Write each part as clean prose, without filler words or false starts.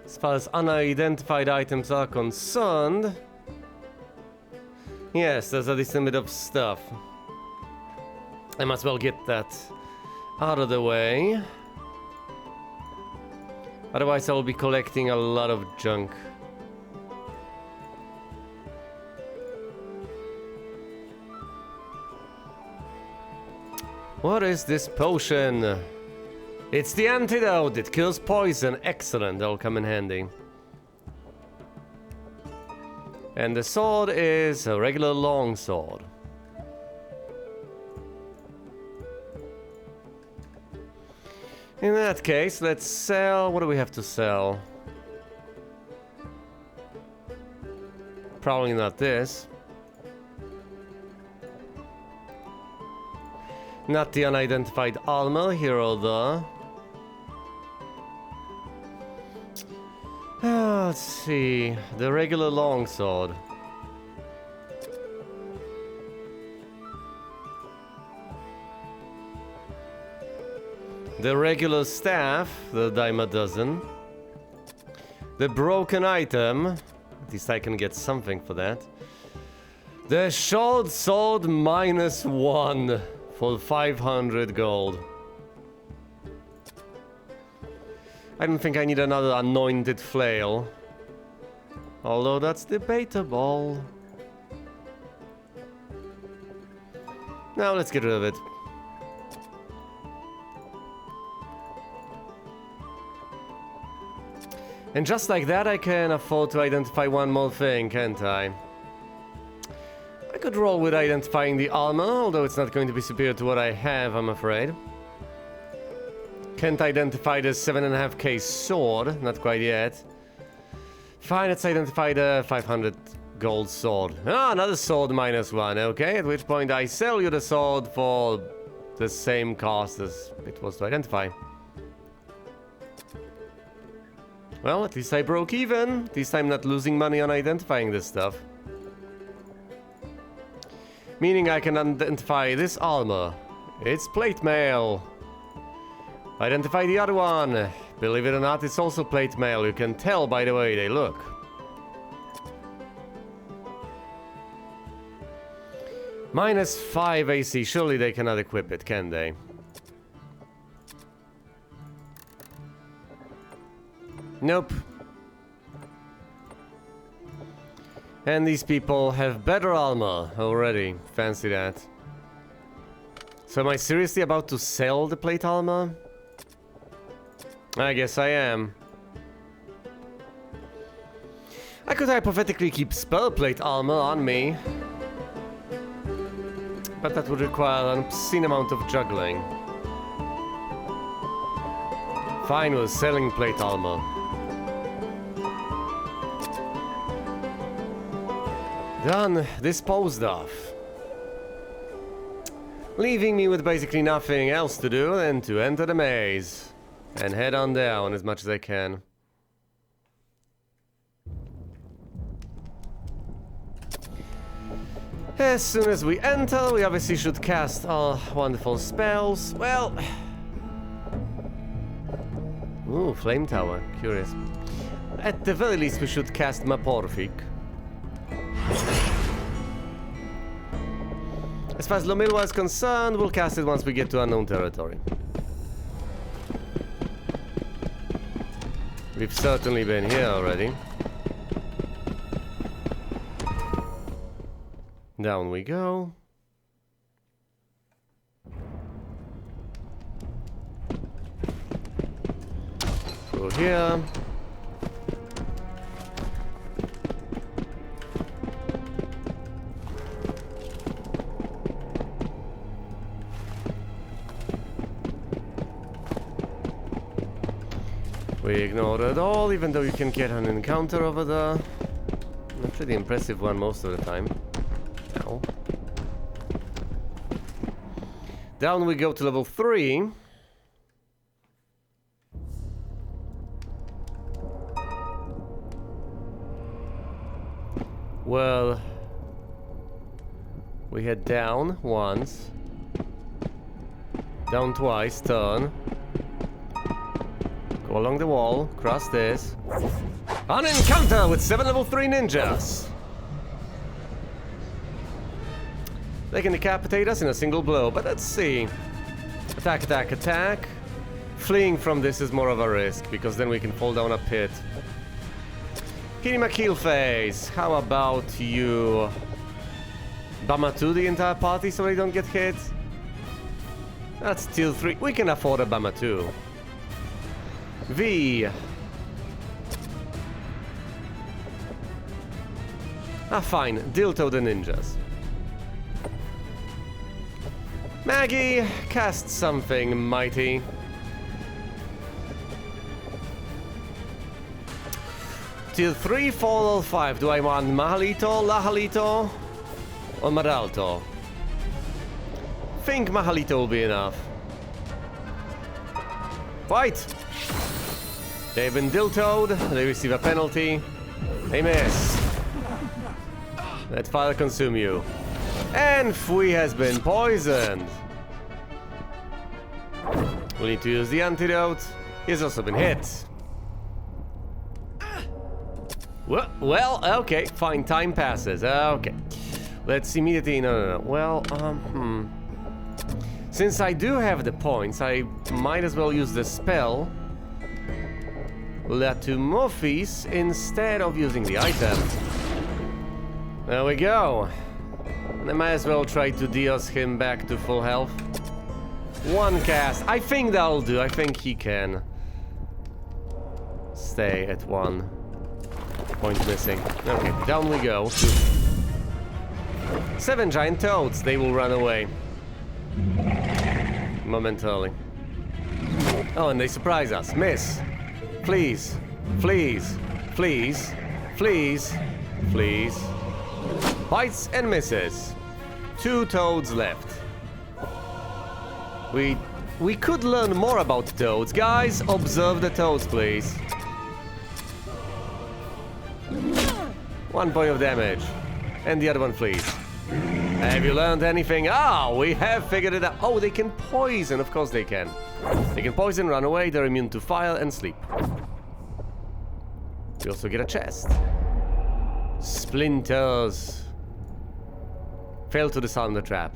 As far as unidentified items are concerned, yes, there's a decent bit of stuff. I might as well get that out of the way. Otherwise, I will be collecting a lot of junk. What is this potion? It's the antidote. It kills poison. Excellent. That'll come in handy. And the sword is a regular long sword. In that case, let's sell... What do we have to sell? Probably not this. Not the unidentified armor, hero though. Let's see. The regular longsword. The regular staff, the dime a dozen. The broken item. At least I can get something for that. The short sword -1 for 500 gold. I don't think I need another anointed flail. Although that's debatable. Now let's get rid of it. And just like that, I can afford to identify one more thing, can't I? I could roll with identifying the armor, although it's not going to be superior to what I have, I'm afraid. Can't identify the 7.5k sword, not quite yet. Fine, let's identify the 500 gold sword. Ah, another sword -1, okay, at which point I sell you the sword for the same cost as it was to identify. Well, at least I broke even. At least I'm not losing money on identifying this stuff. Meaning I can identify this armor. It's plate mail. Identify the other one. Believe it or not, it's also plate mail. You can tell by the way they look. -5 AC. Surely they cannot equip it, can they? Nope. And these people have better armor already. Fancy that. So am I seriously about to sell the plate armor? I guess I am. I could hypothetically keep spell plate armor on me. But that would require an obscene amount of juggling. Fine with selling plate armor. Done. Disposed of. Leaving me with basically nothing else to do than to enter the maze. And head on down as much as I can. As soon as we enter, we obviously should cast our wonderful spells. Well... Ooh, Flame Tower. Curious. At the very least, we should cast Maporfic. As far as Lomilwa is concerned, we'll cast it once we get to unknown territory. We've certainly been here already. Down we go. Through here. We ignore it all, even though you can get an encounter over there. A pretty impressive one most of the time. Ow. Down we go to level 3. Well, we head down once, down twice, turn. Go along the wall, cross this. An encounter with 7 level 3 ninjas! They can decapitate us in a single blow, but let's see. Attack, attack, attack. Fleeing from this is more of a risk, because then we can fall down a pit. Kill phase. How about you... Bamatu the entire party so they don't get hit? That's still 3. We can afford a Bamatu. V. Ah, fine. Dilto the ninjas. Maggie, cast something mighty. Till 3, 4, or 5. Do I want Mahalito, Lahalito, or Maralto? Think Mahalito will be enough. Fight! They've been diltoed, they receive a penalty. They miss. Let fire consume you. And Fui has been poisoned. We need to use the antidote. He's also been hit. Well, okay, fine, time passes. Okay. Let's immediately... No. Well, Since I do have the points, I might as well use the spell Latumorphis instead of using the item. There we go. I might as well try to deos him back to full health. 1 cast. I think that'll do. I think he can stay at 1. Point missing. Okay, down we go. 7 giant toads. They will run away. Momentarily. Oh, and they surprise us. Miss. Please. Please. Please. Please. Please. Bites and misses. 2 toads left. We could learn more about toads. Guys, observe the toads, please. 1 point of damage. And the other one flees. Have you learned anything? Ah, we have figured it out. Oh, they can poison. Of course they can. They can poison, run away. They're immune to fire and sleep. We also get a chest. Splinters. Failed to disarm the trap.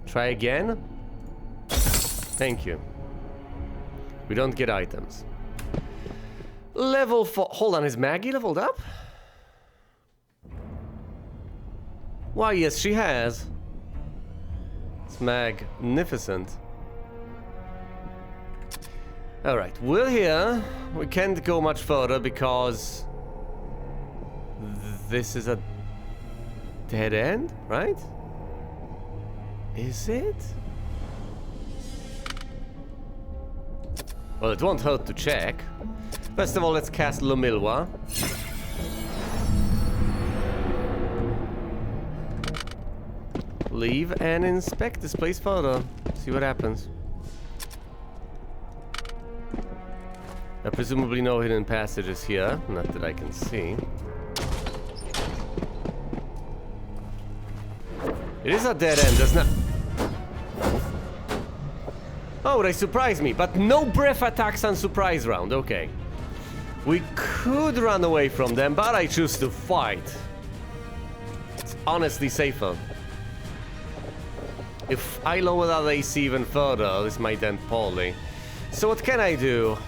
Try again? Thank you. We don't get items. Level 4. Hold on, is Maggie leveled up? Why, yes, she has. It's magnificent. Alright, we're here. We can't go much further because... this is a dead end, right? Is it? Well, it won't hurt to check. First of all, let's cast Lomilwa. Leave and inspect this place further. See what happens. There presumably no hidden passages here, not that I can see. It is a dead end, doesn't it? Oh, they surprised me, but no breath attacks on surprise round, okay. We could run away from them, but I choose to fight. It's honestly safer. If I lower that AC even further, this might end poorly. So what can I do?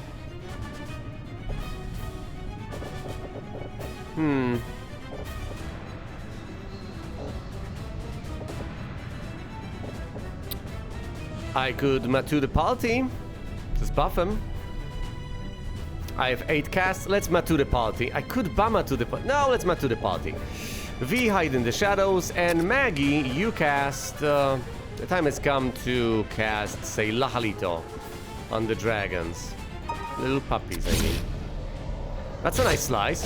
I could Matu the party. Just buff him. I have 8 casts. Let's Matu the party. I could Bamatu the party. No, let's Matu the party. V hide in the shadows. And Maggie, you cast... the time has come to cast, say, Lahalito on the dragons. Little puppies, I mean. That's a nice slice.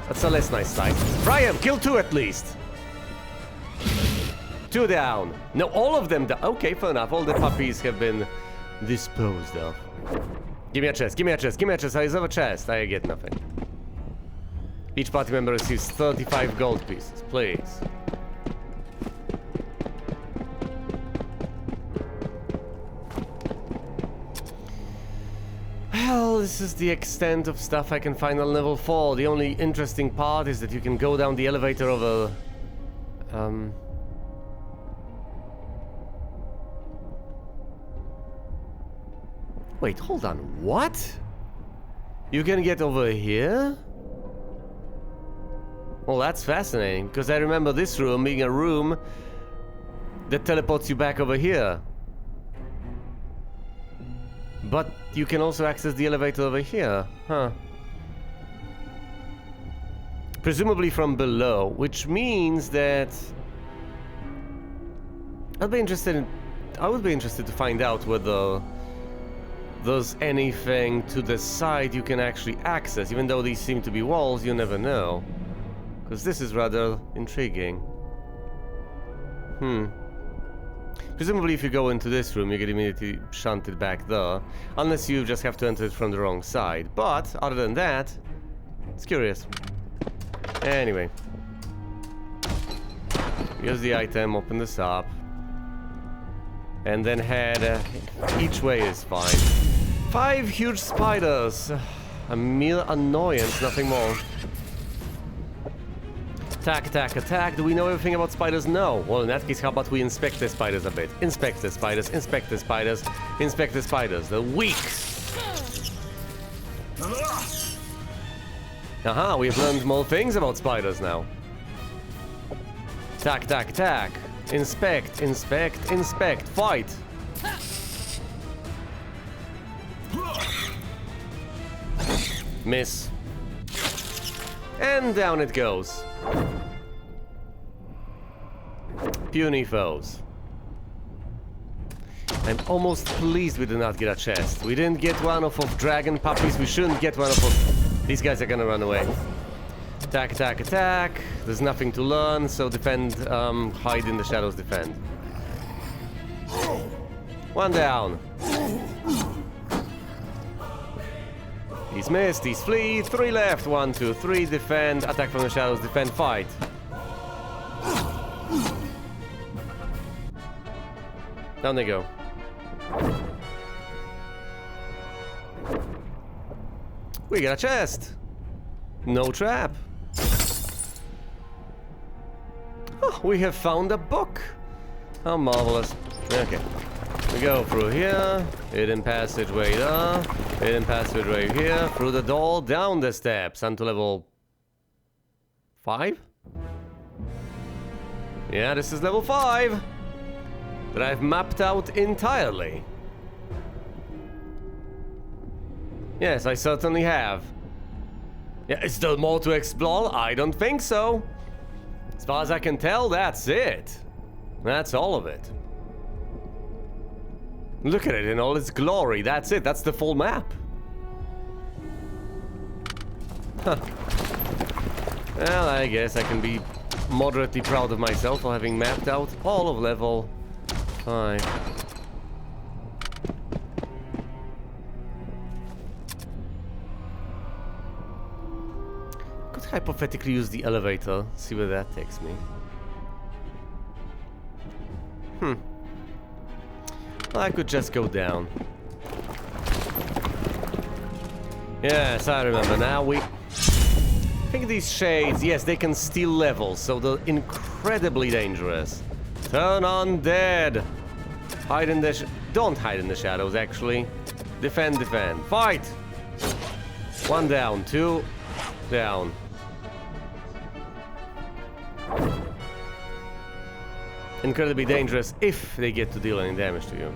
That's a less nice slice. Fry him! Kill 2 at least! 2 down. No, all of them down. Okay, fair enough. All the puppies have been disposed of. Give me a chest, give me a chest, give me a chest. I deserve a chest. I get nothing. Each party member receives 35 gold pieces, please. this is the extent of stuff I can find on level 4. The only interesting part is that you can go down the elevator over... Wait, hold on. What? You can get over here? Well, that's fascinating, because I remember this room being a room that teleports you back over here. But you can also access the elevator over here, huh? Presumably from below, which means that I would be interested to find out whether there's anything to the side you can actually access. Even though these seem to be walls, you never know. Because this is rather intriguing. Presumably if you go into this room, you get immediately shunted back there. Unless you just have to enter it from the wrong side. But, other than that, it's curious. Anyway. Use the item, open this up. And then head each way is fine. 5 huge spiders. A mere annoyance, nothing more. Attack, attack, attack. Do we know everything about spiders? No. Well, in that case, how about we inspect the spiders a bit? Inspect the spiders, inspect the spiders, inspect the spiders. They're weak. Aha, we've learned more things about spiders now. Attack, attack, attack. Inspect, inspect, inspect. Fight. Miss. And down it goes. Puny foes. I'm almost pleased we did not get a chest. We didn't get one off of dragon puppies. We shouldn't get one off of... These guys are gonna run away. Attack, attack, attack. There's nothing to learn, so defend, hide in the shadows, defend. One down. He's missed, he's flee. 3 left. 1, 2, 3, defend. Attack from the shadows, defend, fight. Down they go. We got a chest. No trap. Oh, we have found a book. How marvelous. Okay. We go through here, hidden passageway there, hidden passageway here, through the door, down the steps, onto level 5? Yeah, this is level 5 that I've mapped out entirely. Yes, I certainly have. Yeah, is there more to explore? I don't think so. As far as I can tell, that's it. That's all of it. Look at it in all its glory. That's it. That's the full map. Huh. Well, I guess I can be moderately proud of myself for having mapped out all of level 5. Could hypothetically use the elevator. See where that takes me. I could just go down. Yes, I remember now. I think these shades, yes, they can steal levels, so they're incredibly dangerous. Turn on dead. Hide in the don't hide in the shadows, actually. Defend, defend. Fight! 1 down, 2 down. Incredibly dangerous if they get to deal any damage to you.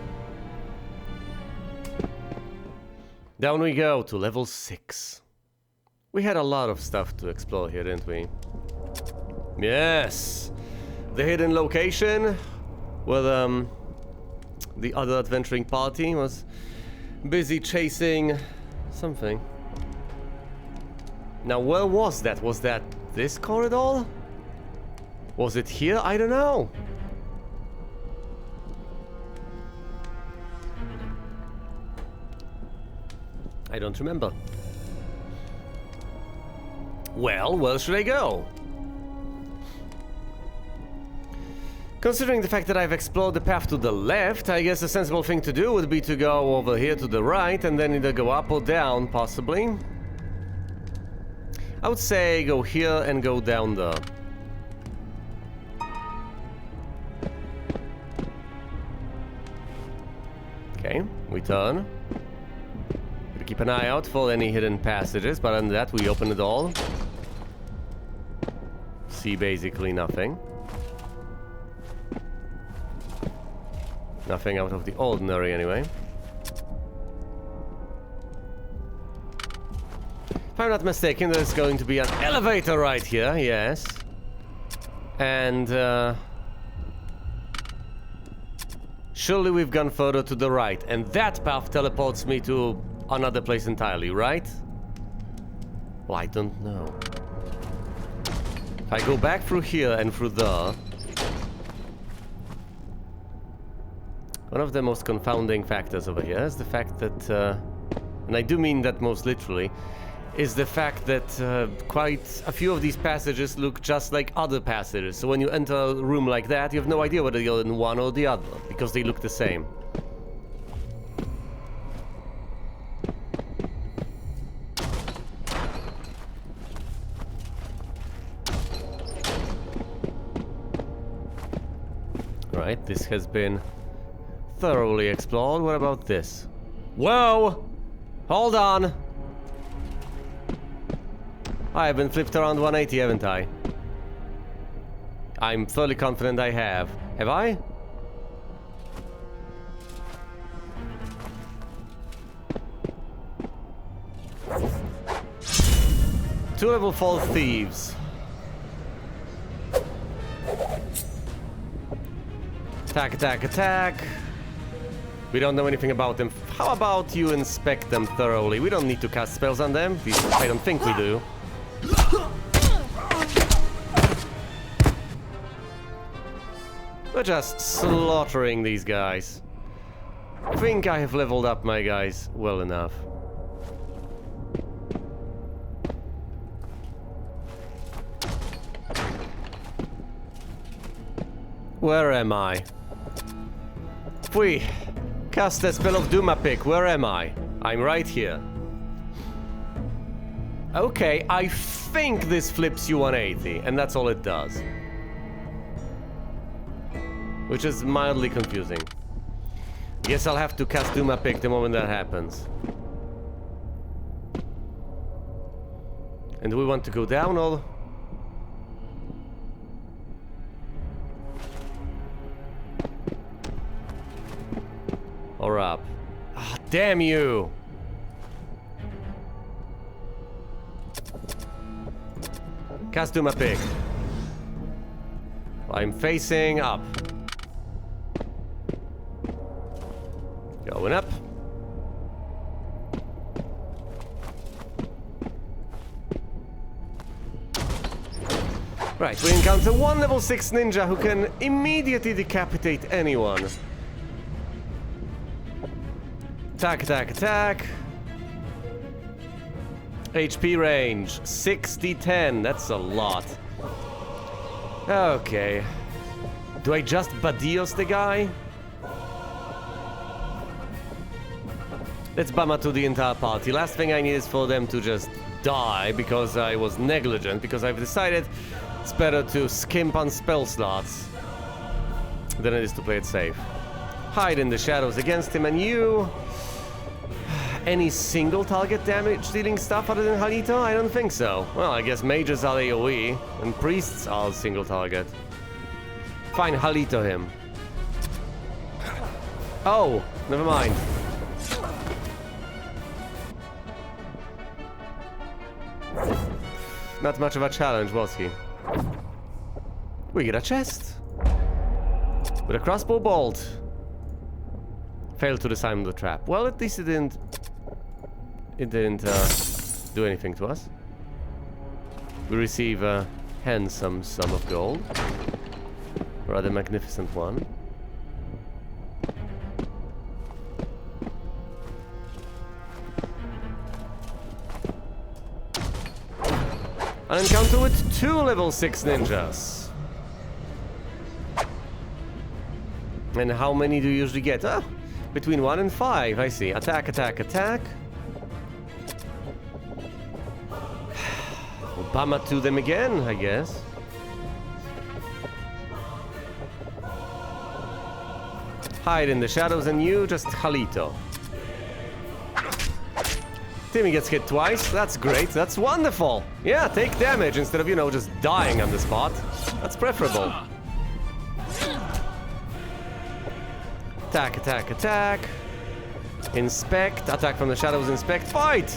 Down we go to level 6. We had a lot of stuff to explore here, didn't we? Yes! The hidden location where the other adventuring party was busy chasing something. Now, where was that? Was that this corridor? Was it here? I don't know. I don't remember. Well, where should I go? Considering the fact that I've explored the path to the left, I guess the sensible thing to do would be to go over here to the right and then either go up or down, possibly. I would say go here and go down there. Okay, we turn. We keep an eye out for any hidden passages, but other than that, we open it all. See basically nothing. Nothing out of the ordinary, anyway. If I'm not mistaken, there's going to be an elevator right here, yes. And, surely we've gone further to the right, and that path teleports me to another place entirely, right? Well, I don't know. If I go back through here and through there... One of the most confounding factors over here is the fact that, and I do mean that most literally, is the fact that quite a few of these passages look just like other passages. So when you enter a room like that, you have no idea whether you're in one or the other, because they look the same. Right, this has been thoroughly explored. What about this? Whoa! Hold on! I've been flipped around 180, haven't I? I'm fairly confident I have. Have I? Two level 4 thieves. Attack, attack, attack. We don't know anything about them. How about you inspect them thoroughly? We don't need to cast spells on them. At least I don't think we do. We're just slaughtering these guys. I think I have leveled up my guys well enough. Where am I? Fui! Cast a spell of Doom Pick. Where am I? I'm right here. Okay, I think this flips you 180, and that's all it does. Which is mildly confusing. Guess I'll have to cast Doom Pick the moment that happens. And do we want to go down or... or up? Ah, damn you! Cast Doom Pick. I'm facing up. Going up. Right, we encounter one level 6 ninja who can immediately decapitate anyone. Attack, attack, attack. HP range, 60-10, that's a lot. Okay. Do I just Badios the guy? Let's bummer to the entire party. Last thing I need is for them to just die because I was negligent, because I've decided it's better to skimp on spell slots than it is to play it safe. Hide in the shadows against him, and you... Any single target damage dealing stuff other than Halito? I don't think so. Well, I guess mages are AoE, and priests are single target. Fine, Halito him. Oh, never mind. Not much of a challenge, was he? We get a chest. With a crossbow bolt. Failed to disarm the trap. Well, at least it didn't do anything to us. We receive a handsome sum of gold. Rather magnificent one. An encounter with 2 level 6 ninjas. And how many do you usually get? Ah, between 1 and 5, I see. Attack, attack, attack. Obama to them again, I guess. Hide in the shadows and you just Jalito. Timmy gets hit twice. That's great. That's wonderful. Yeah, take damage instead of, you know, just dying on the spot. That's preferable. Attack, attack, attack. Inspect. Attack from the shadows. Inspect. Fight!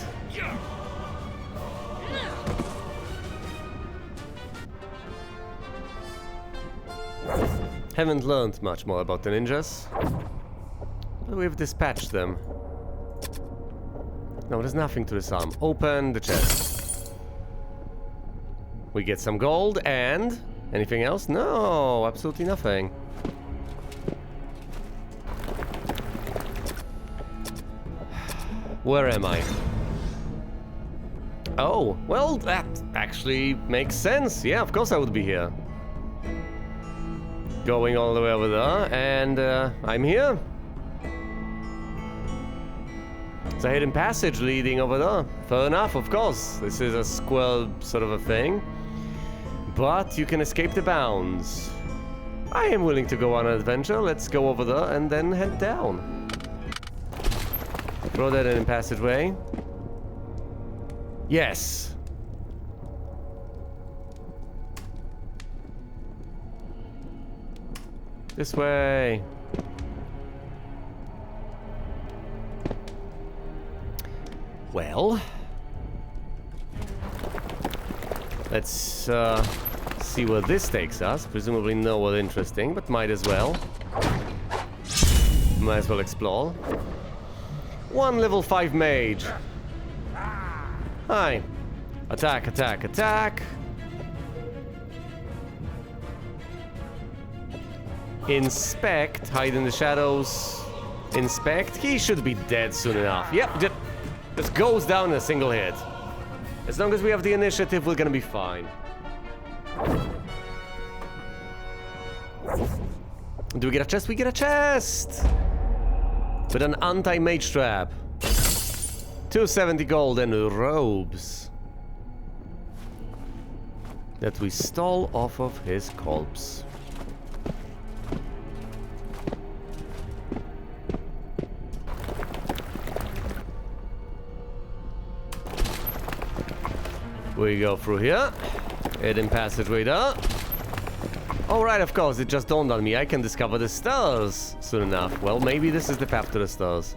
Haven't learned much more about the ninjas. But we've dispatched them. No, there's nothing to disarm. Open the chest. We get some gold and... anything else? No, absolutely nothing. Where am I? Oh, well, that actually makes sense. Yeah, of course I would be here. Going all the way over there, and I'm here. It's a hidden passage leading over there. Fair enough, of course. This is a squirrel sort of a thing. But you can escape the bounds. I am willing to go on an adventure. Let's go over there and then head down. Throw that in passageway. Yes. This way. Well, let's see where this takes us. Presumably nowhere interesting, but might as well. Might as well explore. One level 5 mage. Hi. Attack, attack, attack. Inspect, hide in the shadows. Inspect. He should be dead soon enough. Yep, just goes down in a single hit. As long as we have the initiative, we're gonna be fine. Do we get a chest? We get a chest! With an anti-mage trap. 270 gold and robes. That we stole off of his corpse. We go through here. Hidden passageway there. Alright, of course, it just dawned on me. I can discover the stars soon enough. Well, maybe this is the path to the stars.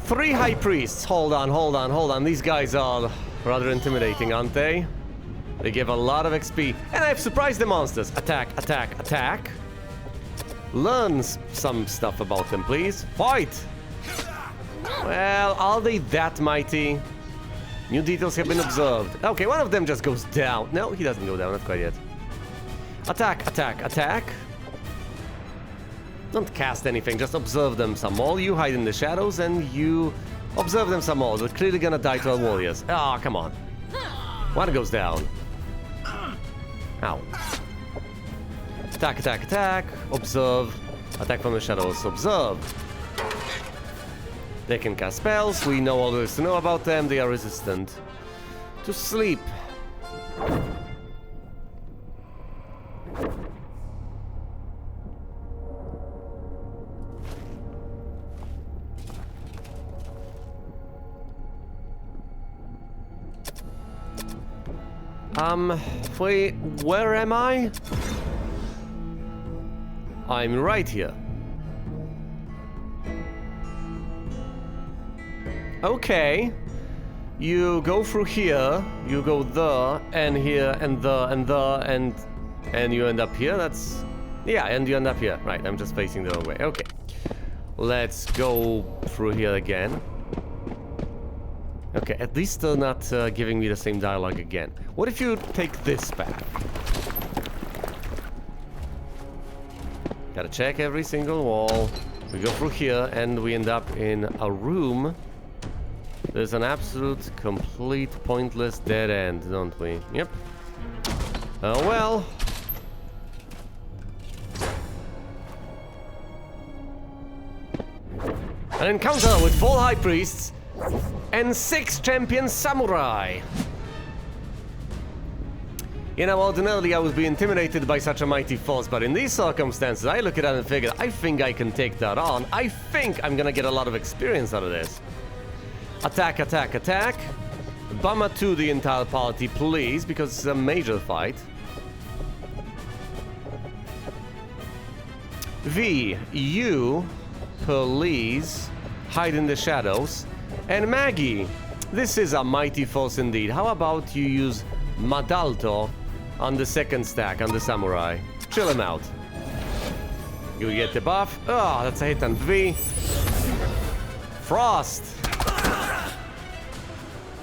3 high priests. Hold on, hold on, hold on. These guys are rather intimidating, aren't they? They give a lot of XP. And I've surprised the monsters. Attack, attack, attack. Learn some stuff about them, please. Fight! Well, are they that mighty? New details have been observed. Okay, one of them just goes down. No, he doesn't go down, not quite yet. Attack, attack, attack. Don't cast anything, just observe them some more. You hide in the shadows and you observe them some more. They're clearly gonna die to our warriors. Ah, come on. One goes down. Ow. Attack, attack, attack. Observe. Attack from the shadows. Observe. They can cast spells, we know all there is to know about them, they are resistant to sleep. Wait, where am I? I'm right here. Okay, you go through here, you go there, and here, and there, and there, and you end up here. That's... yeah, and you end up here. Right, I'm just facing the wrong way. Okay, let's go through here again. Okay, at least they're not giving me the same dialogue again. What if you take this path? Gotta check every single wall. We go through here, and we end up in a room. There's an absolute, complete, pointless dead end, don't we? Yep. Oh well. An encounter with 4 high priests and 6 champion samurai. You know, ordinarily I would be intimidated by such a mighty force, but in these circumstances, I look at that and figure, I think I can take that on. I think I'm gonna get a lot of experience out of this. Attack, attack, attack. Bummer to the entire party, please, because it's a major fight. V, you, please, hide in the shadows. And Maggie, this is a mighty force indeed. How about you use Madalto on the second stack, on the samurai. Chill him out. You get the buff. Oh, that's a hit on V. Frost.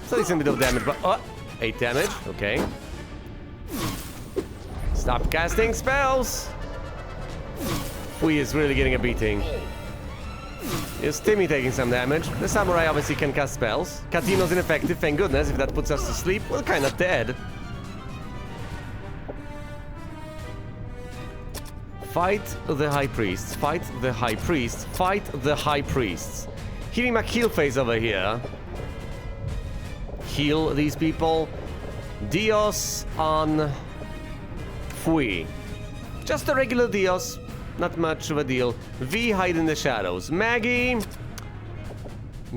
So decent bit of damage, but 8 damage. Okay. Stop casting spells. Fui is really getting a beating. Is Timmy taking some damage? The samurai obviously can cast spells. Katino's ineffective, thank goodness. If that puts us to sleep, we're kind of dead. Fight the high priests. Fight the high priests. Fight the high priests. Healing my heal phase over here. Heal these people. Dios on Fui. Just a regular Dios. Not much of a deal. V, hide in the shadows. Maggie,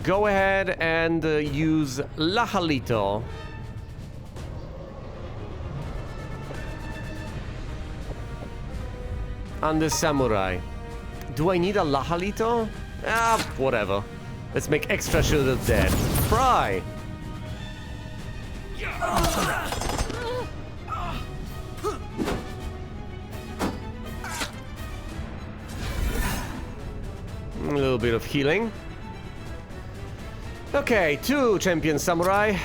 go ahead and use Lajalito. On the samurai. Do I need a Lajalito? Ah, whatever. Let's make extra sure they're dead. Fry! A little bit of healing. Okay, 2 champion samurai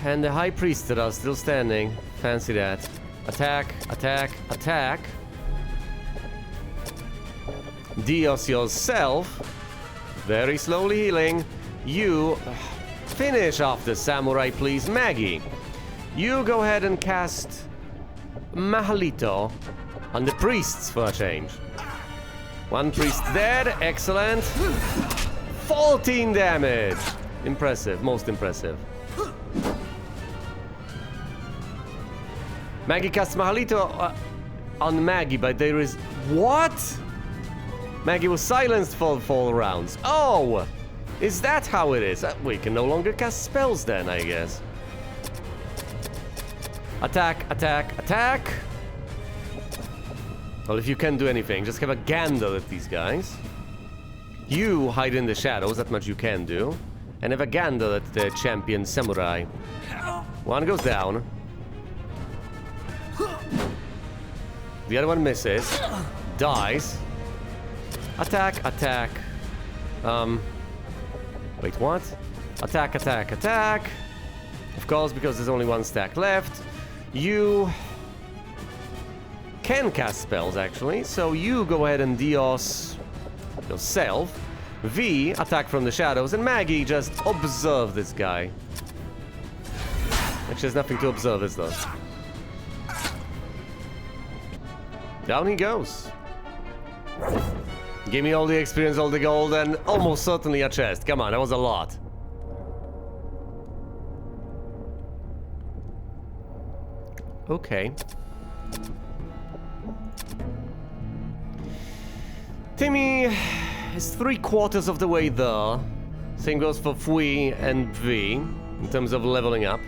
and the high priest that are still standing. Fancy that. Attack, attack, attack. Dios yourself. Very slowly healing. You finish off the samurai, please. Maggie, you go ahead and cast Mahalito on the priests for a change. 1 priest dead. Excellent. 14 damage. Impressive. Most impressive. Maggie casts Mahalito on Maggie, but there is... What? Maggie was silenced for 4 rounds. Oh! Is that how it is? We can no longer cast spells then, I guess. Attack, attack, attack! Well, if you can't do anything, just have a gander at these guys. You hide in the shadows, that much you can do. And have a gander at the champion samurai. 1 goes down. The other one misses. Dies. Attack, attack. Wait, what? Attack, attack, attack. Of course, because there's only 1 stack left. You can cast spells, actually. So you go ahead and Dios yourself. V, attack from the shadows. And Maggie, just observe this guy. Actually, there's nothing to observe, is there? Down he goes. Give me all the experience, all the gold, and almost certainly a chest. Come on, that was a lot. Okay. Timmy is 3/4 of the way there. Same goes for Fui and V in terms of leveling up.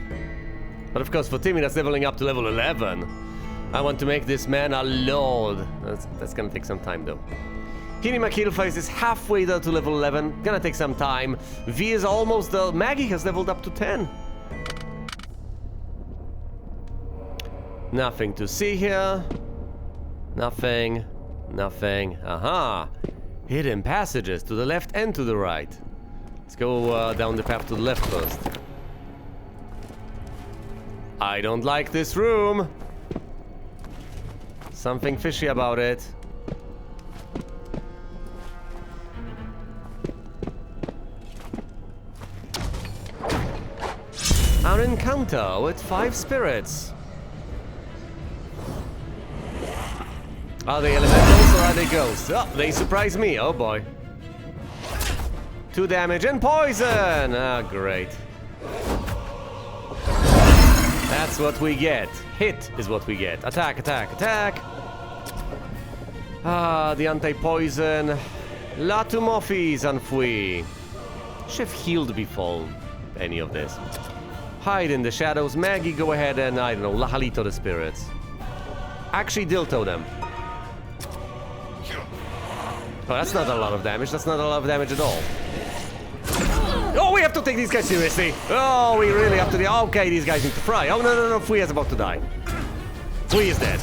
But of course, for Timmy, that's leveling up to level 11. I want to make this man a lord. That's gonna take some time, though. Hinima Killface is halfway there to level 11. Gonna take some time. V is almost there. Maggie has leveled up to 10. Nothing to see here. Nothing. Nothing. Aha! Hidden passages to the left and to the right. Let's go down the path to the left first. I don't like this room. Something fishy about it. Our encounter with 5 spirits. Are they elementals or are they ghosts? Oh, they surprise me. Oh boy. 2 damage and poison! Ah, great. That's what we get. Hit is what we get. Attack, attack, attack! Ah, the anti-poison. La Tumofis enfui. Should have healed before any of this. Hide in the shadows. Maggie, go ahead and, I don't know, Lahalito the spirits. Actually, Dilto them. Oh, that's not a lot of damage. That's not a lot of damage at all. Oh, we have to take these guys seriously. Oh, we really have to. Okay, these guys need to fry. Oh, no, no, no. Fui is about to die. Fui is dead.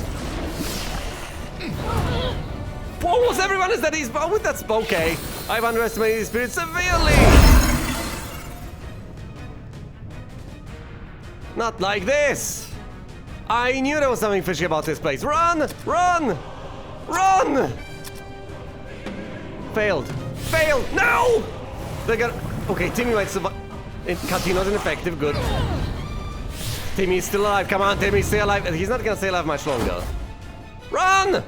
Almost everyone is dead. Oh, that's okay. I've underestimated these spirits severely. Not like this. I knew there was something fishy about this place. Run! Run! Run! Failed. Failed! No! They're gonna... Okay, Timmy might survive. Catino's ineffective. Good. Timmy's still alive. Come on, Timmy, stay alive. He's not gonna stay alive much longer. Run!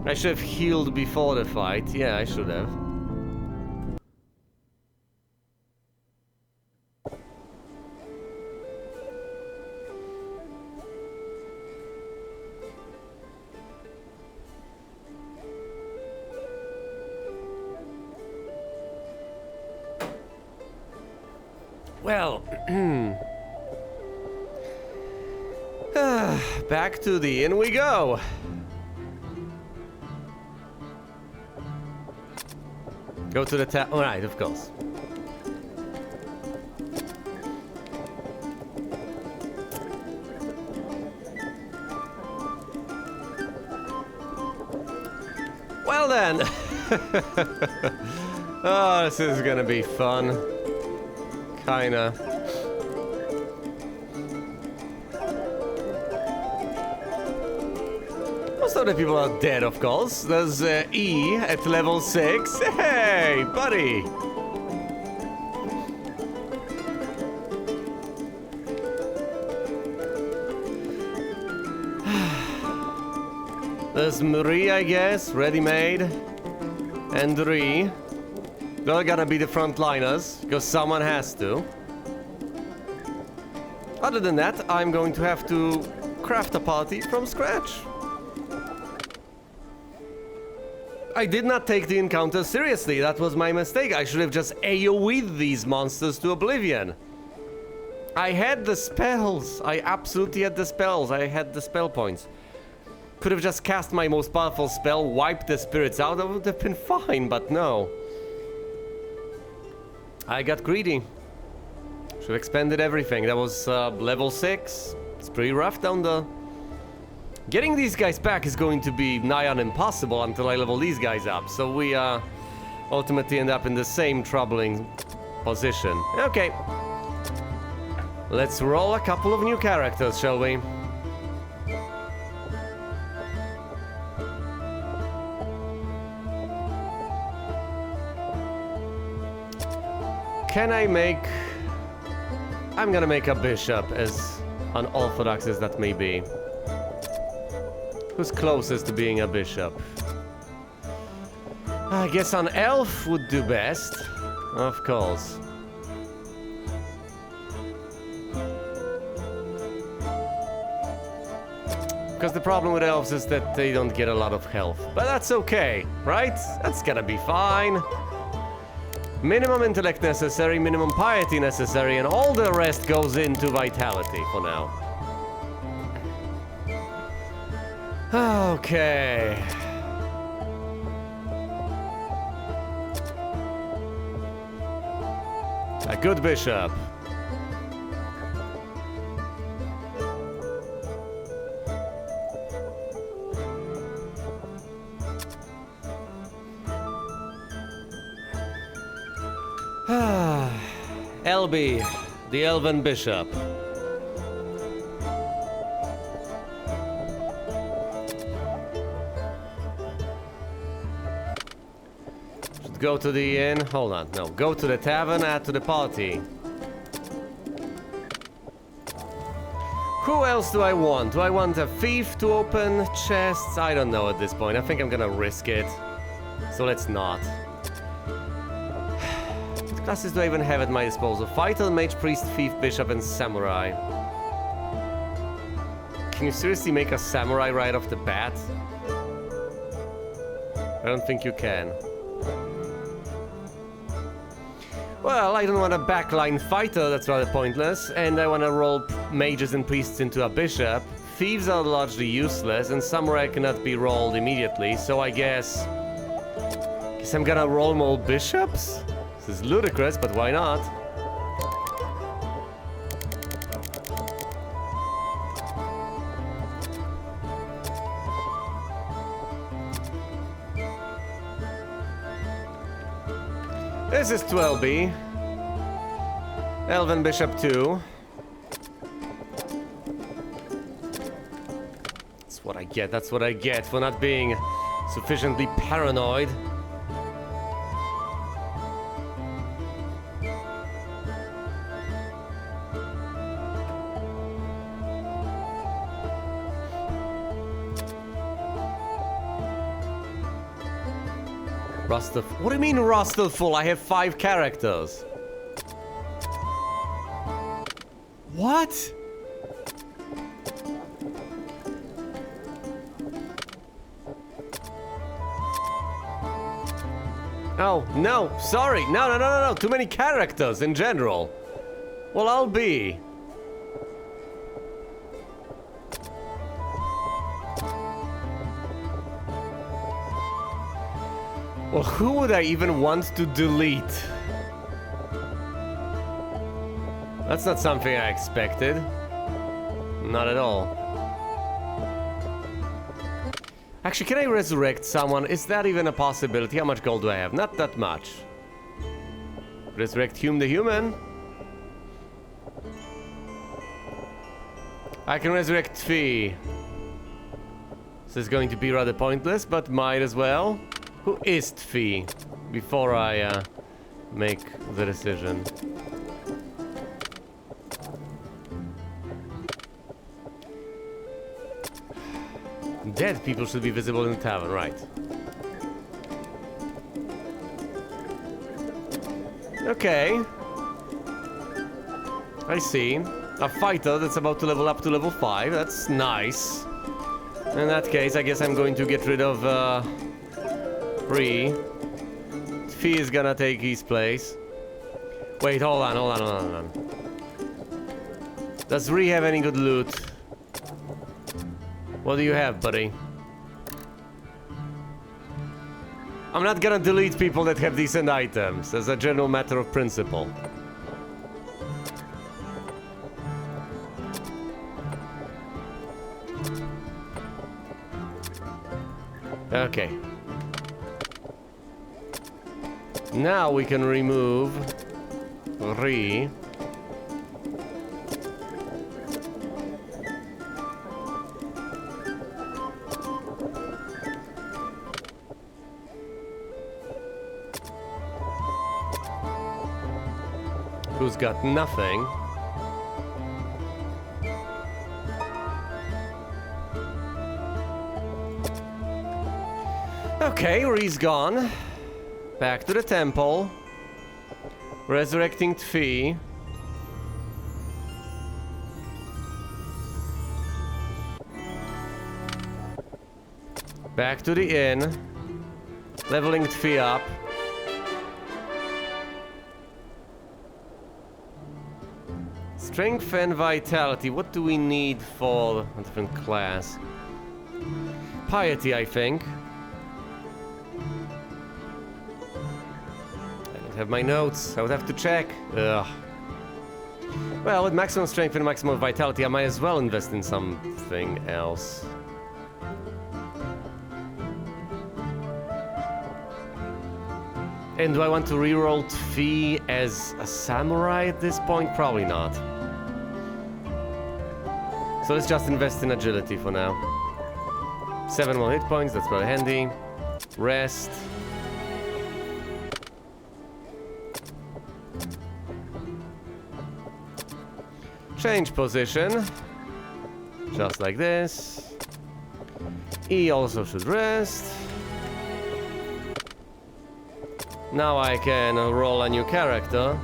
I should have healed before the fight. Yeah, I should have. Well, back to the inn we go. Go to the tap. All right, of course. Well then. Oh, this is gonna be fun. Kinda. Most of the people are dead, of course. There's E at level 6. Hey, buddy! There's Marie, I guess, ready-made. And Ree. They're gonna be the frontliners, because someone has to. Other than that, I'm going to have to craft a party from scratch. I did not take the encounter seriously. That was my mistake. I should have just AoE'd these monsters to oblivion. I had the spells. I absolutely had the spells. I had the spell points. Could have just cast my most powerful spell, wiped the spirits out. That would have been fine, but no. I got greedy. Should have expended everything. That was level 6. It's pretty rough down there. Getting these guys back is going to be nigh on impossible until I level these guys up. So we ultimately end up in the same troubling position. Okay. Let's roll a couple of new characters, shall we? Can I make... I'm gonna make a bishop, as unorthodox as that may be. Who's closest to being a bishop? I guess an elf would do best. Of course. Because the problem with elves is that they don't get a lot of health. But that's okay, right? That's gonna be fine. Minimum intellect necessary, minimum piety necessary, and all the rest goes into vitality for now. Okay. A good bishop. LB, the Elven Bishop. Should go to the inn. Hold on, no. Go to the tavern, add to the party. Who else do I want? Do I want a thief to open chests? I don't know at this point. I think I'm gonna risk it. So let's not. What classes do I even have at my disposal? Fighter, mage, priest, thief, bishop, and samurai. Can you seriously make a samurai right off the bat? I don't think you can. Well, I don't want a backline fighter, that's rather pointless. And I want to roll mages and priests into a bishop. Thieves are largely useless, and samurai cannot be rolled immediately, so I guess I'm gonna roll more bishops? This is ludicrous, but why not? This is 12B. Elven Bishop 2. That's what I get for not being sufficiently paranoid. Roster. What do you mean roster full? I have 5 characters. What? Oh, no, sorry. No. Too many characters in general. Well, I'll be. Well, who would I even want to delete? That's not something I expected. Not at all. Actually, can I resurrect someone? Is that even a possibility? How much gold do I have? Not that much. Resurrect Hume the Human. I can resurrect Tfi. This is going to be rather pointless, but might as well. Who is Tfi? Before I make the decision. Dead people should be visible in the tavern, right. Okay. I see. A fighter that's about to level up to level 5. That's nice. In that case, I guess I'm going to get rid of Ree. Tfi is gonna take his place. Wait, hold on. Does Ree have any good loot? What do you have, buddy? I'm not gonna delete people that have decent items, as a general matter of principle. Okay. Now we can remove Ree. Who's got nothing. Okay, Ree's gone. Back to the temple. Resurrecting Tfi. Back to the inn. Leveling Tfi up. Strength and vitality. What do we need for a different class? Piety, I think. I don't have my notes. I would have to check. Ugh. Well, with maximum strength and maximum vitality, I might as well invest in something else. And do I want to reroll Tfi as a samurai at this point? Probably not. So let's just invest in agility for now. 7 more hit points, that's rather handy. Rest. Change position. Just like this. E also should rest. Now I can roll a new character.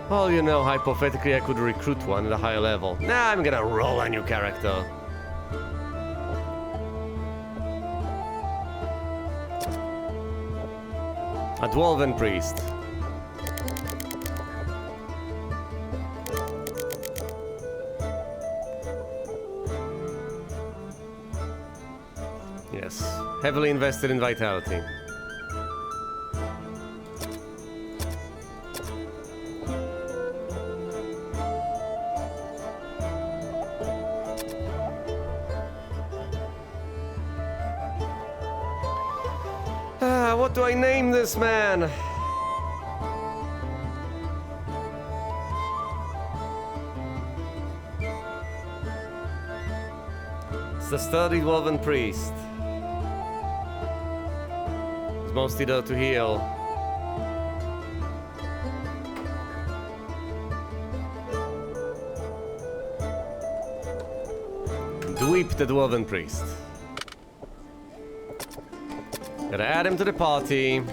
Well, you know, hypothetically I could recruit one at a higher level. Nah, I'm gonna roll a new character. A Dwarven Priest. Yes, heavily invested in vitality. What do I name this man? It's the sturdy Dwarven Priest. He's mostly there to heal. Dweep the Dwarven Priest. Gotta add him to the party.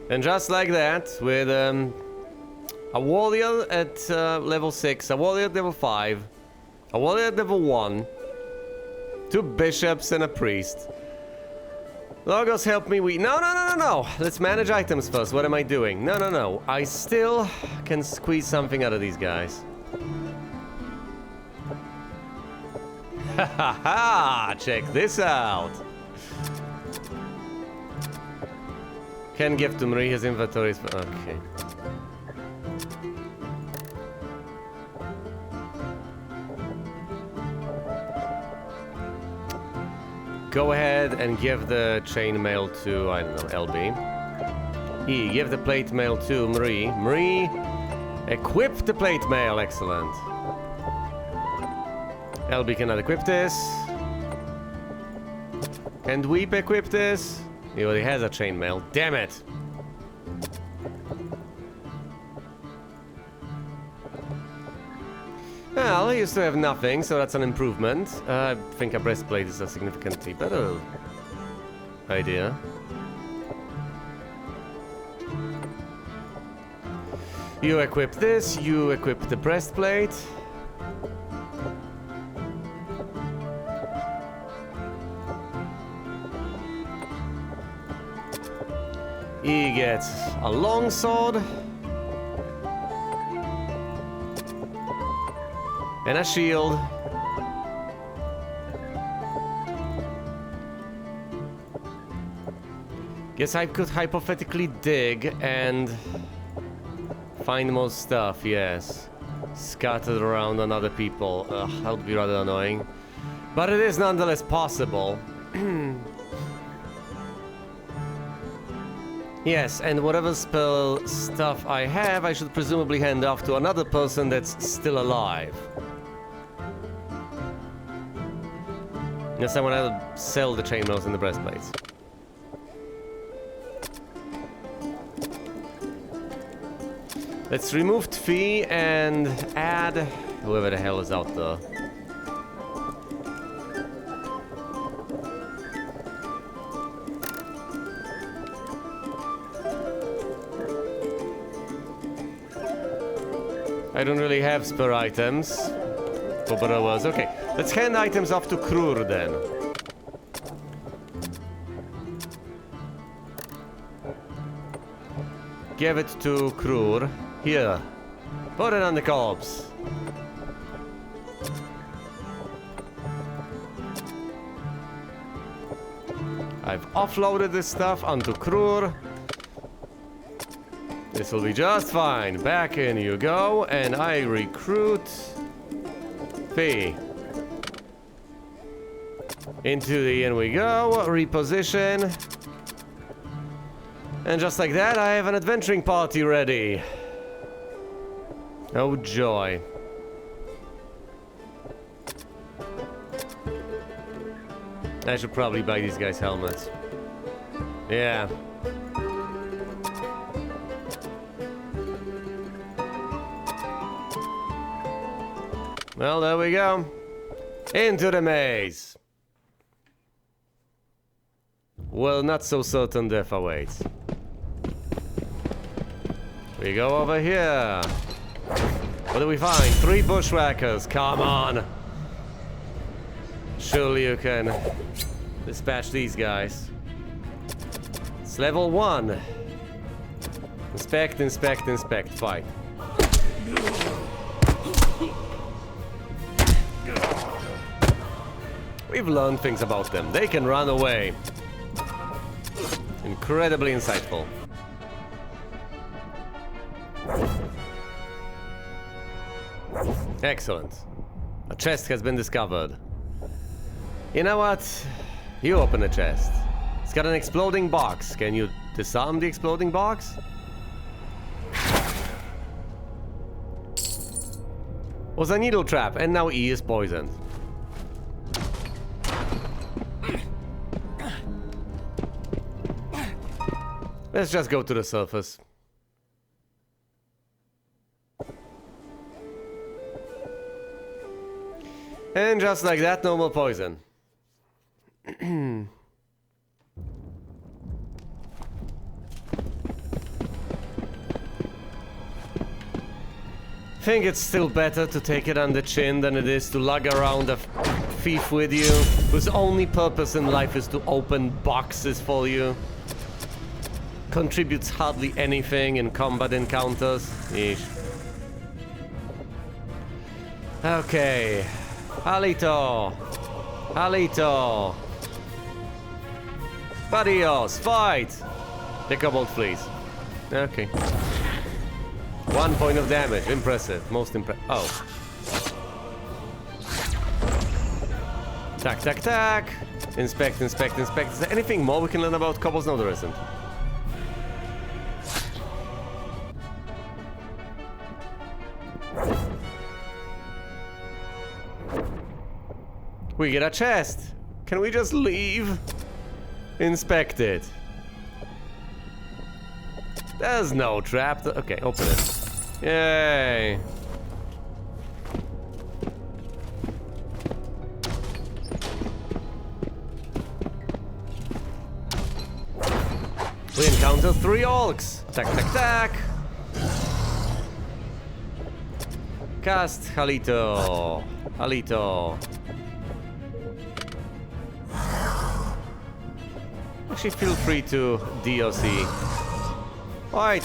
And just like that, with a warrior at level 6, a warrior at level 5, a warrior at level 1, 2 bishops and a priest. Logos, help me, No. Let's manage items first. What am I doing? No. I still can squeeze something out of these guys. Ha ha ha! Check this out! Can give to Marie his inventory. Okay. Go ahead and give the chainmail to, I don't know, LB. E, give the plate mail to Marie. Marie, equip the plate mail. Excellent. LB cannot equip this. Can Dweep equip this? He already has a chainmail. Damn it! Well, he used to have nothing, so that's an improvement. I think a breastplate is a significantly better idea. You equip this, you equip the breastplate. He gets a longsword and a shield. Guess I could hypothetically dig and find more stuff, yes. Scattered around on other people. Ugh, that would be rather annoying. But it is nonetheless possible. Yes, and whatever spell stuff I have, I should presumably hand off to another person that's still alive. Yes, I want to sell the chainmails and the breastplates. Let's remove Tfee and add whoever the hell is out there. I don't really have spare items for borrowers. Okay, let's hand items off to Krur then. Give it to Krur. Here, put it on the corpse. I've offloaded this stuff onto Krur. This will be just fine. Back in you go, and I recruit Fee. Into the inn we go, reposition. And just like that, I have an adventuring party ready. Oh joy. I should probably buy these guys helmets. Yeah. Well, there we go. Into the maze. Well, not so certain death awaits. We go over here. What do we find? 3 bushwhackers. Come on. Surely you can dispatch these guys. It's level 1. Inspect, inspect, inspect. Fight. We've learned things about them. They can run away. Incredibly insightful. Excellent. A chest has been discovered. You know what? You open the chest. It's got an exploding box. Can you disarm the exploding box? Was a needle trap, and now E is poisoned. Let's just go to the surface. And just like that, no more poison. Think it's still better to take it on the chin than it is to lug around a thief with you, whose only purpose in life is to open boxes for you. Contributes hardly anything in combat encounters. Yeesh. Okay. Halito. Halito. Barrios, fight! The kobold flees. Okay. 1 point of damage. Impressive. Most impressive. Oh. Tack, tack, tack. Inspect, inspect, inspect. Is there anything more we can learn about kobolds? No, there isn't. We get a chest. Can we just leave? Inspect it. There's no trap. Okay, open it. Yay. We encounter 3 orcs. Tack, tack, tack. Cast Halito. Halito. Actually, feel free to DOC. Right.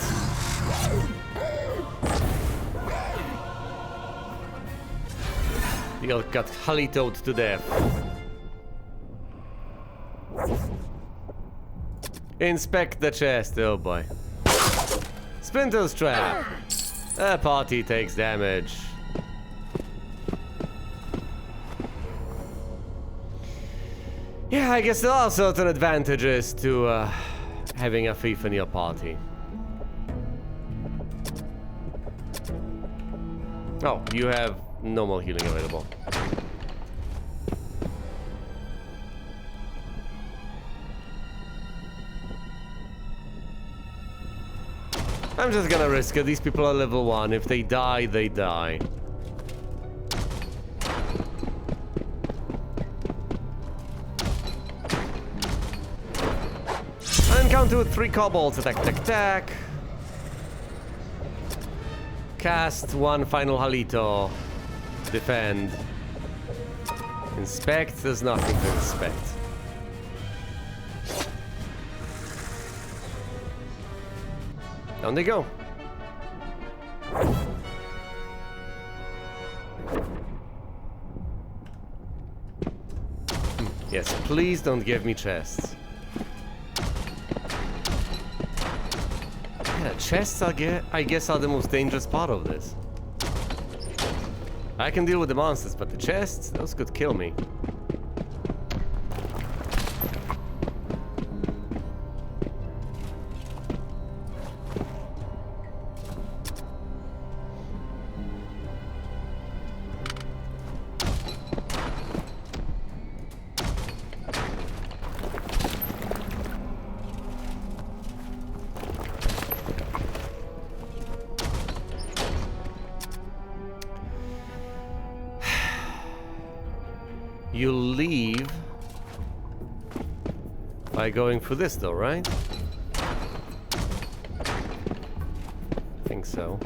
The orc got Halitoed to death. Inspect the chest. Oh boy. Splinter's trap. The party takes damage. Yeah, I guess there are certain advantages to having a thief in your party. Oh, you have no more healing available. I'm just gonna risk it. These people are level 1. If they die, they die. I encounter 3 kobolds. Attack, attack, attack. Cast 1 final Halito. Defend. Inspect. There's nothing to inspect. Down they go. Yes, please don't give me chests. Yeah, chests I guess are the most dangerous part of this. I can deal with the monsters, but the chests, those could kill me. You leave by going for this though, right? I think so.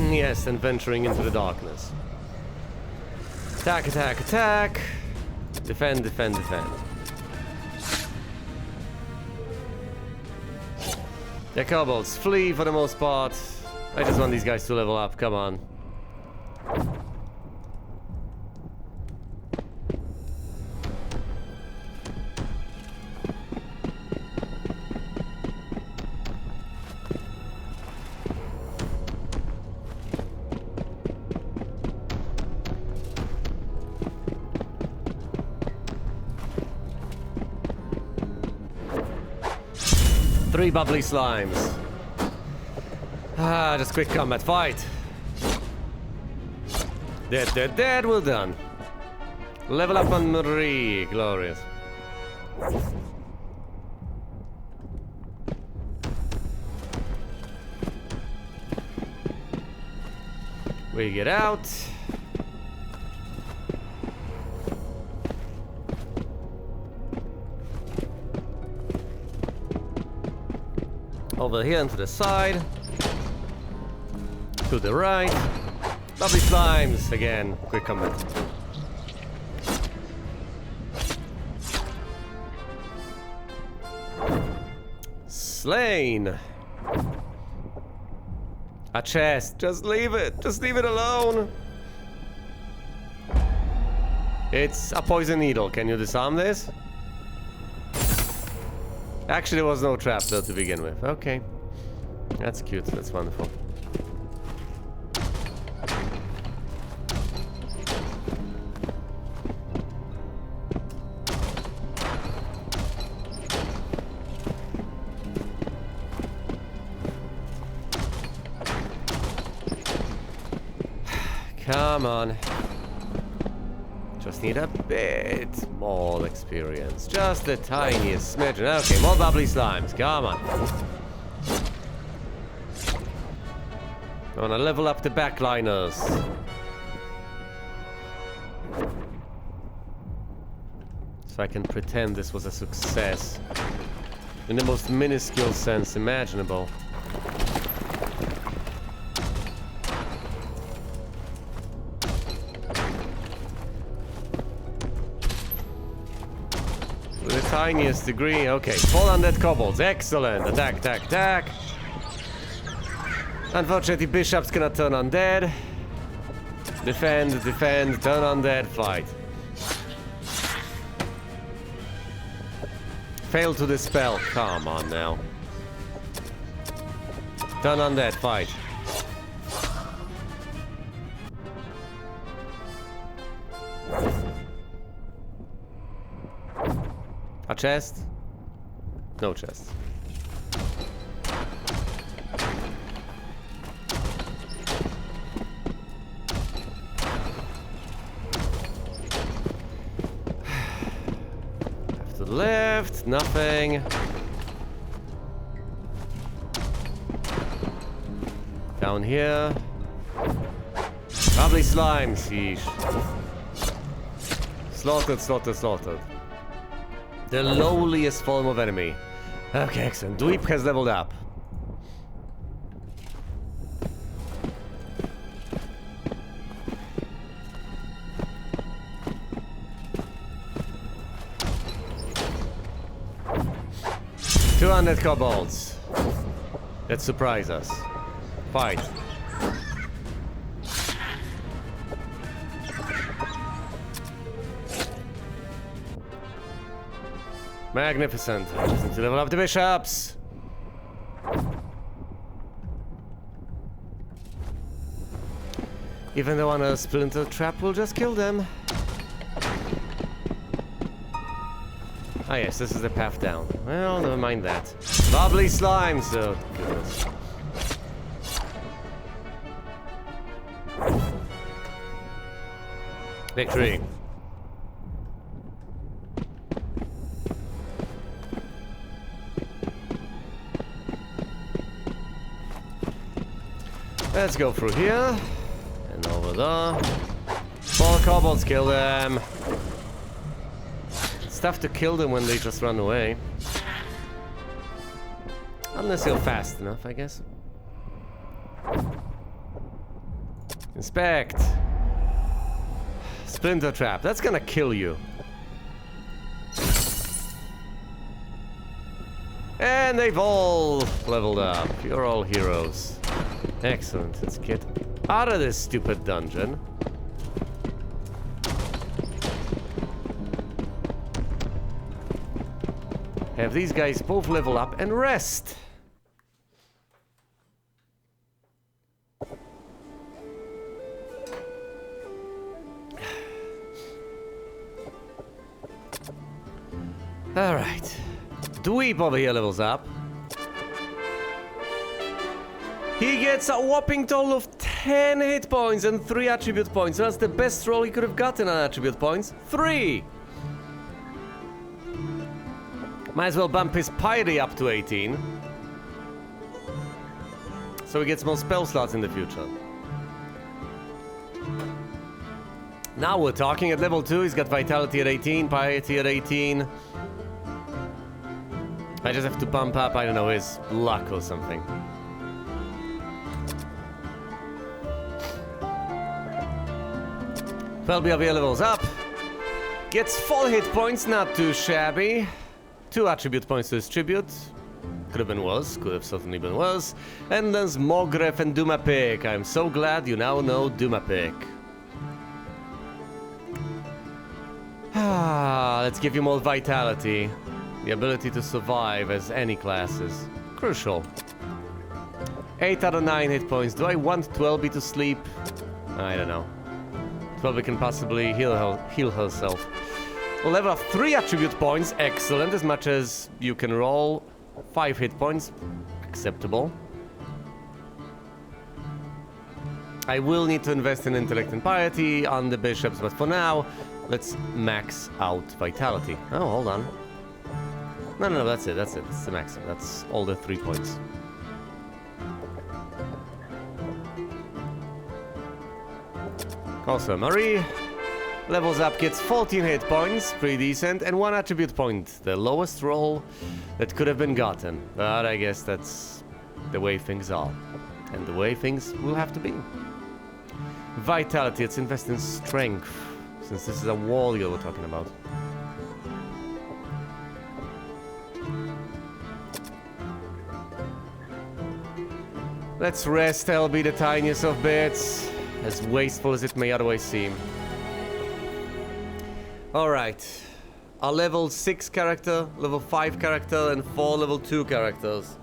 Yes, and venturing into the darkness. Attack, attack, attack. Defend, defend, defend. The kobolds flee for the most part. I just want these guys to level up, come on. Three bubbly slimes. Just quick combat fight. Dead, dead, dead, well done. Level up on Marie, glorious. We get out. Over here and to the side. To the right. Lovely slimes again. Quick combat. Slain. A chest. Just leave it. Just leave it alone. It's a poison needle. Can you disarm this? Actually, there was no trap though to begin with. Okay. That's cute. That's wonderful. Come on. Just need a bit more experience. Just the tiniest smidgen. Okay, more bubbly slimes. Come on. I wanna level up the backliners. So I can pretend this was a success. In the most minuscule sense imaginable. To the tiniest degree. Okay, fall undead kobolds. Excellent. Attack, attack, attack. Unfortunately, bishops cannot turn undead. Defend, defend, turn undead, fight. Fail to dispel. Come on now. Turn undead, fight. A chest? No chest. Left to the left, nothing. Down here. Lovely slimes, yeesh. Slaughtered, slaughtered, slaughtered. The lowliest form of enemy. Okay, excellent. Dweep has leveled up. Two undead kobolds. Let's surprise us. Fight. Magnificent. I just need to level up the bishops. Even though on a splinter trap will just kill them. Ah yes, this is the path down. Well, never mind that. Bubbly slimes! Oh, goodness. Victory. Let's go through here. And da. 4 kobolds, kill them. It's tough to kill them when they just run away. Unless you're fast enough, I guess. Inspect. Splinter trap. That's gonna kill you. And they've all leveled up. You're all heroes. Excellent. Let's get out of this stupid dungeon. Have these guys both level up and rest. Alright. Dweeb over here levels up. He gets a whopping total of 10 hit points and 3 attribute points. That's the best roll he could have gotten on attribute points. 3! Might as well bump his piety up to 18. So he gets more spell slots in the future. Now we're talking at level 2. He's got vitality at 18, piety at 18. I just have to bump up, I don't know, his luck or something. Felby over here levels up. Gets 4 hit points, not too shabby. 2 attribute points to his tribute. Could have been worse, could have certainly been worse. And there's Mogref and Dumapik. I'm so glad you now know Dumapik. Let's give you more vitality. The ability to survive as any class is crucial. 8 out of 9 hit points. Do I want 12 to sleep? I don't know. 12 can possibly heal herself. We'll level up 3 attribute points. Excellent. As much as you can roll. 5 hit points. Acceptable. I will need to invest in intellect and piety on the bishops, but for now, let's max out vitality. Oh, hold on. No, that's it. That's the maximum. That's all the 3 points. Also, Marie levels up, gets 14 hit points, pretty decent, and 1 attribute point. The lowest roll that could have been gotten. But I guess that's the way things are. And the way things will have to be. Vitality, let's invest in strength, since this is a warrior we're talking about. Let's rest, LB, the tiniest of bits, as wasteful as it may otherwise seem. Alright. A level 6 character, level 5 character, and 4 level 2 characters.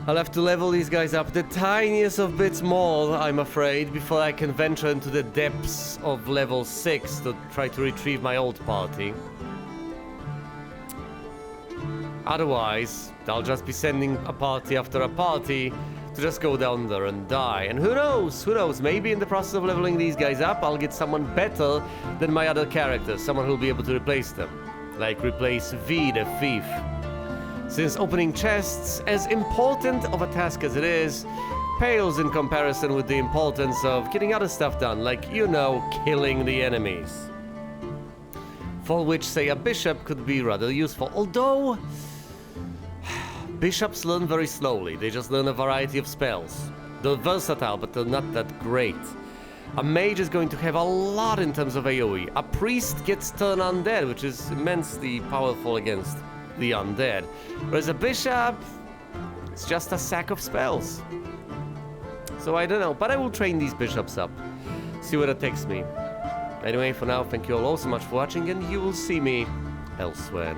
I'll have to level these guys up the tiniest of bits more, I'm afraid, before I can venture into the depths of level 6 to try to retrieve my old party. Otherwise, I'll just be sending a party after a party to just go down there and die. And who knows, maybe in the process of leveling these guys up, I'll get someone better than my other characters, someone who'll be able to replace them. Like replace V, the thief. Since opening chests, as important of a task as it is, pales in comparison with the importance of getting other stuff done, like, you know, killing the enemies. For which, say, a bishop could be rather useful, although bishops learn very slowly. They just learn a variety of spells. They're versatile, but they're not that great. A mage is going to have a lot in terms of AoE. A priest gets turned undead, which is immensely powerful against the undead. Whereas a bishop, it's just a sack of spells. So I don't know, but I will train these bishops up. See where it takes me. Anyway, for now, thank you all so much for watching, and you will see me elsewhere.